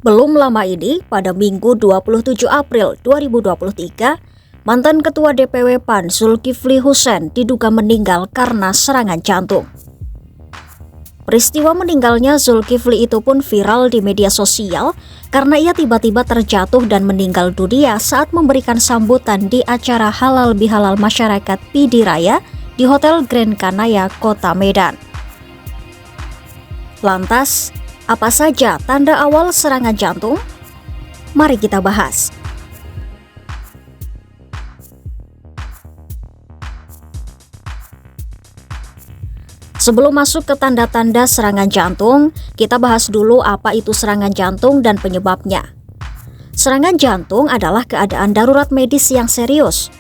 Belum lama ini, pada Minggu 27 April 2023, mantan Ketua DPW PAN Zulkifli Husain diduga meninggal karena serangan jantung. Peristiwa meninggalnya Zulkifli itu pun viral di media sosial karena ia tiba-tiba terjatuh dan meninggal dunia saat memberikan sambutan di acara Halal Bihalal Masyarakat Pidi Raya di Hotel Grand Kanaya, Kota Medan. Lantas, apa saja tanda awal serangan jantung? Mari kita bahas. Sebelum masuk ke tanda-tanda serangan jantung, kita bahas dulu apa itu serangan jantung dan penyebabnya. Serangan jantung adalah keadaan darurat medis yang serius.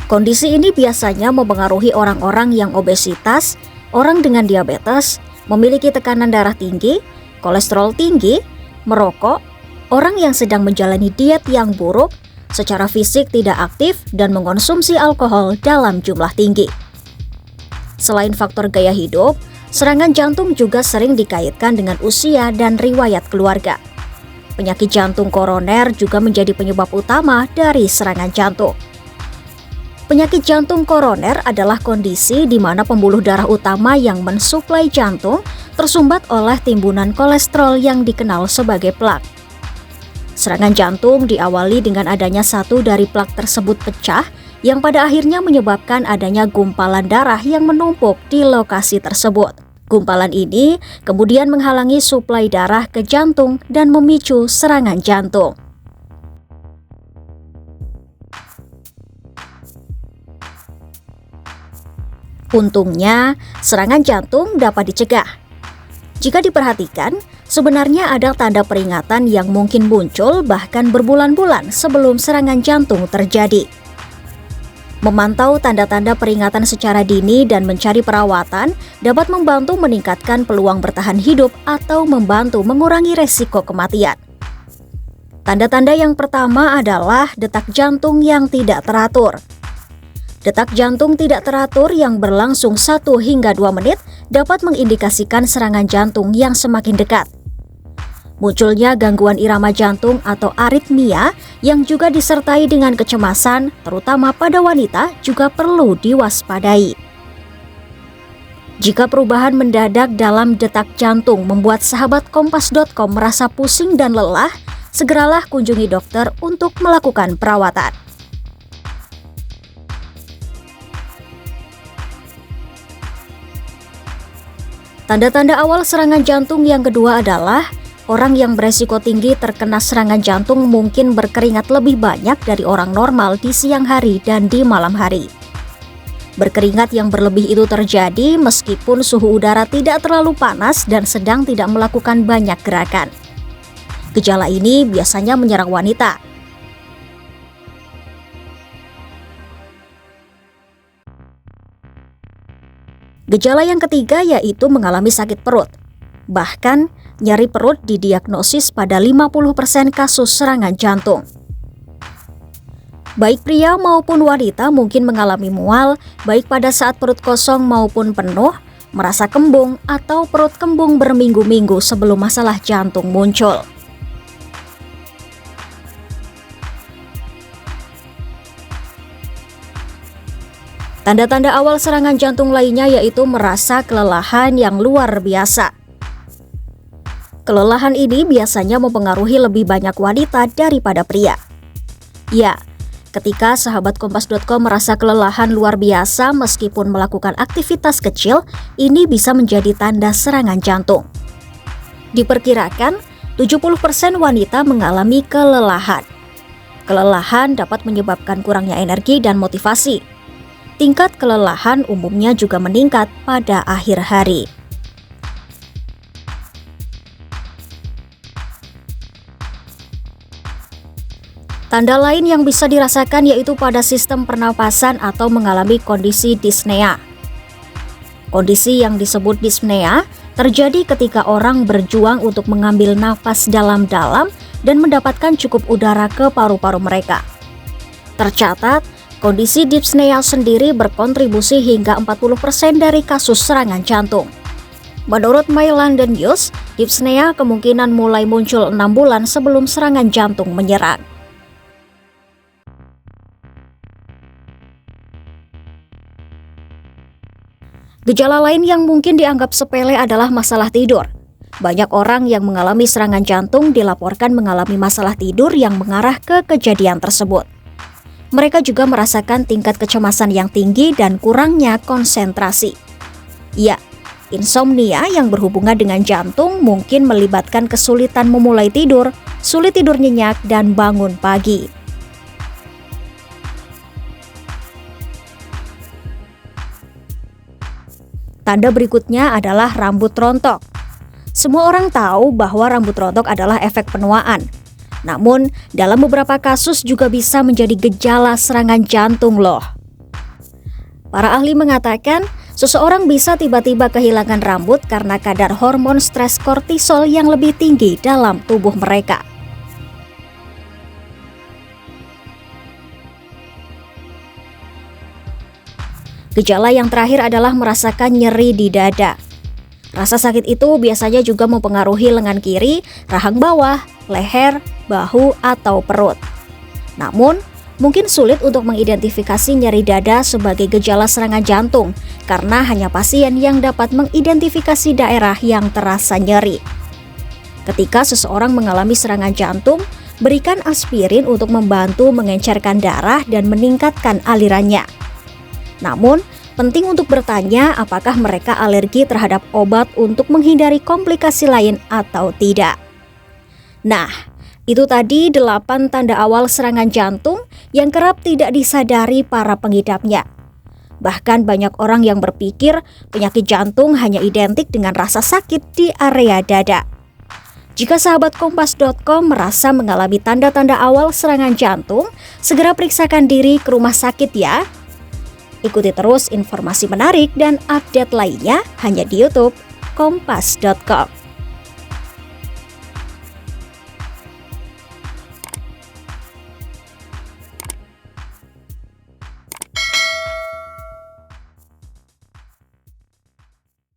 Kondisi ini biasanya mempengaruhi orang-orang yang obesitas, orang dengan diabetes, memiliki tekanan darah tinggi, kolesterol tinggi, merokok, orang yang sedang menjalani diet yang buruk, secara fisik tidak aktif, dan mengkonsumsi alkohol dalam jumlah tinggi. Selain faktor gaya hidup, serangan jantung juga sering dikaitkan dengan usia dan riwayat keluarga. Penyakit jantung koroner juga menjadi penyebab utama dari serangan jantung. Penyakit jantung koroner adalah kondisi di mana pembuluh darah utama yang mensuplai jantung tersumbat oleh timbunan kolesterol yang dikenal sebagai plak. Serangan jantung diawali dengan adanya satu dari plak tersebut pecah, yang pada akhirnya menyebabkan adanya gumpalan darah yang menumpuk di lokasi tersebut. Gumpalan ini kemudian menghalangi suplai darah ke jantung dan memicu serangan jantung. Untungnya, serangan jantung dapat dicegah. Jika diperhatikan, sebenarnya ada tanda peringatan yang mungkin muncul bahkan berbulan-bulan sebelum serangan jantung terjadi. Memantau tanda-tanda peringatan secara dini dan mencari perawatan dapat membantu meningkatkan peluang bertahan hidup atau membantu mengurangi resiko kematian. Tanda-tanda yang pertama adalah detak jantung yang tidak teratur. Detak jantung tidak teratur yang berlangsung 1 hingga 2 menit dapat mengindikasikan serangan jantung yang semakin dekat. Munculnya gangguan irama jantung atau aritmia yang juga disertai dengan kecemasan, terutama pada wanita, juga perlu diwaspadai. Jika perubahan mendadak dalam detak jantung membuat sahabat Kompas.com merasa pusing dan lelah, segeralah kunjungi dokter untuk melakukan perawatan. Tanda-tanda awal serangan jantung yang kedua adalah orang yang beresiko tinggi terkena serangan jantung mungkin berkeringat lebih banyak dari orang normal di siang hari dan di malam hari. Berkeringat yang berlebih itu terjadi meskipun suhu udara tidak terlalu panas dan sedang tidak melakukan banyak gerakan. Gejala ini biasanya menyerang wanita. Gejala yang ketiga yaitu mengalami sakit perut. Bahkan, nyeri perut didiagnosis pada 50% kasus serangan jantung. Baik pria maupun wanita mungkin mengalami mual, baik pada saat perut kosong maupun penuh, merasa kembung, atau perut kembung berminggu-minggu sebelum masalah jantung muncul. Tanda-tanda awal serangan jantung lainnya yaitu merasa kelelahan yang luar biasa. Kelelahan ini biasanya mempengaruhi lebih banyak wanita daripada pria. Ya, ketika sahabat Kompas.com merasa kelelahan luar biasa meskipun melakukan aktivitas kecil, ini bisa menjadi tanda serangan jantung. Diperkirakan, 70% wanita mengalami kelelahan. Kelelahan dapat menyebabkan kurangnya energi dan motivasi. Tingkat kelelahan umumnya juga meningkat pada akhir hari. Tanda lain yang bisa dirasakan yaitu pada sistem pernapasan atau mengalami kondisi dyspnea. Kondisi yang disebut dyspnea terjadi ketika orang berjuang untuk mengambil napas dalam-dalam dan mendapatkan cukup udara ke paru-paru mereka. Tercatat, kondisi dyspnea sendiri berkontribusi hingga 40% dari kasus serangan jantung. Menurut My London News, dyspnea kemungkinan mulai muncul 6 bulan sebelum serangan jantung menyerang. Gejala lain yang mungkin dianggap sepele adalah masalah tidur. Banyak orang yang mengalami serangan jantung dilaporkan mengalami masalah tidur yang mengarah ke kejadian tersebut. Mereka juga merasakan tingkat kecemasan yang tinggi dan kurangnya konsentrasi. Ya, insomnia yang berhubungan dengan jantung mungkin melibatkan kesulitan memulai tidur, sulit tidur nyenyak, dan bangun pagi. Tanda berikutnya adalah rambut rontok. Semua orang tahu bahwa rambut rontok adalah efek penuaan. Namun, dalam beberapa kasus juga bisa menjadi gejala serangan jantung loh. Para ahli mengatakan, seseorang bisa tiba-tiba kehilangan rambut karena kadar hormon stres kortisol yang lebih tinggi dalam tubuh mereka. Gejala yang terakhir adalah merasakan nyeri di dada. Rasa sakit itu biasanya juga mempengaruhi lengan kiri, rahang bawah, leher, bahu, atau perut. Namun, mungkin sulit untuk mengidentifikasi nyeri dada sebagai gejala serangan jantung karena hanya pasien yang dapat mengidentifikasi daerah yang terasa nyeri. Ketika seseorang mengalami serangan jantung, berikan aspirin untuk membantu mengencerkan darah dan meningkatkan alirannya. Namun, penting untuk bertanya apakah mereka alergi terhadap obat untuk menghindari komplikasi lain atau tidak. Nah, itu tadi 8 tanda awal serangan jantung yang kerap tidak disadari para pengidapnya. Bahkan banyak orang yang berpikir penyakit jantung hanya identik dengan rasa sakit di area dada. Jika sahabat Kompas.com merasa mengalami tanda-tanda awal serangan jantung, segera periksakan diri ke rumah sakit ya. Ikuti terus informasi menarik dan update lainnya hanya di YouTube Kompas.com.